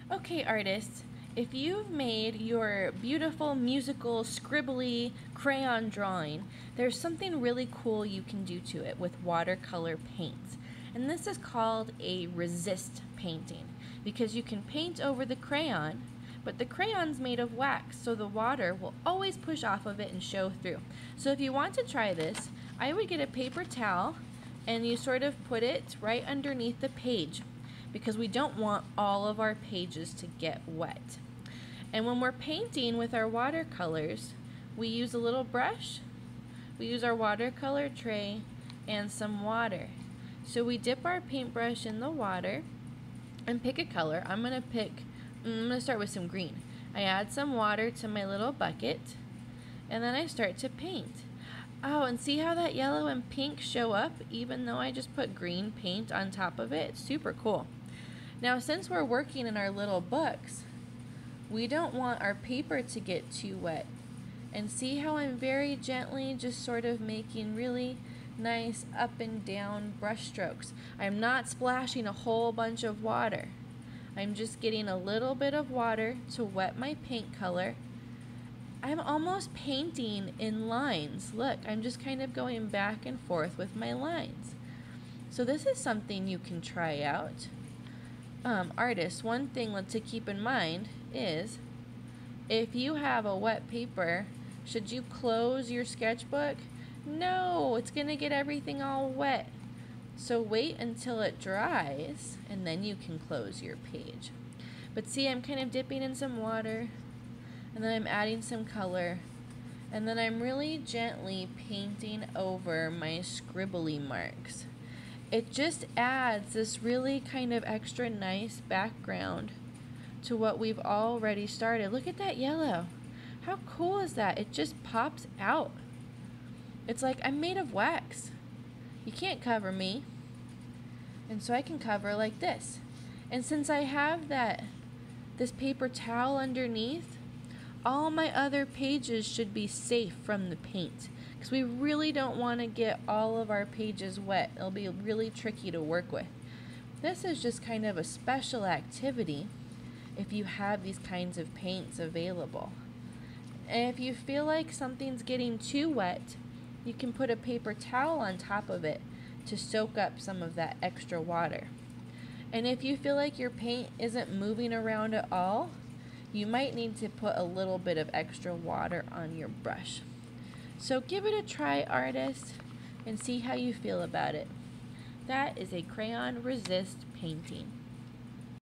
Okay, artists, if you've made your beautiful musical scribbly crayon drawing, there's something really cool you can do to it with watercolor paints. And this is called a resist painting because you can paint over the crayon, but the crayon's made of wax, so the water will always push off of it and show through. So if you want to try this, I would get a paper towel and you sort of put it right underneath the page, because we don't want all of our pages to get wet. And when we're painting with our watercolors, we use a little brush, we use our watercolor tray, and some water. So we dip our paintbrush in the water and pick a color. I'm gonna start with some green. I add some water to my little bucket, and then I start to paint. Oh, and see how that yellow and pink show up even though I just put green paint on top of it? It's super cool. Now, since we're working in our little books, we don't want our paper to get too wet. And see how I'm very gently just sort of making really nice up and down brush strokes. I'm not splashing a whole bunch of water. I'm just getting a little bit of water to wet my paint color. I'm almost painting in lines. Look, I'm just kind of going back and forth with my lines. So this is something you can try out. Artists, one thing to keep in mind is if you have a wet paper, should you close your sketchbook? No, it's going to get everything all wet. So wait until it dries and then you can close your page. But see, I'm kind of dipping in some water and then I'm adding some color and then I'm really gently painting over my scribbly marks. It just adds this really kind of extra nice background to what we've already started. Look at that yellow. How cool is that? It just pops out. It's like I'm made of wax. You can't cover me. And so I can cover like this. And since I have this paper towel underneath, all my other pages should be safe from the paint, because we really don't want to get all of our pages wet. It'll be really tricky to work with. This is just kind of a special activity if you have these kinds of paints available. And if you feel like something's getting too wet, you can put a paper towel on top of it to soak up some of that extra water. And if you feel like your paint isn't moving around at all, you might need to put a little bit of extra water on your brush. So give it a try, artist, and see how you feel about it. That is a crayon resist painting.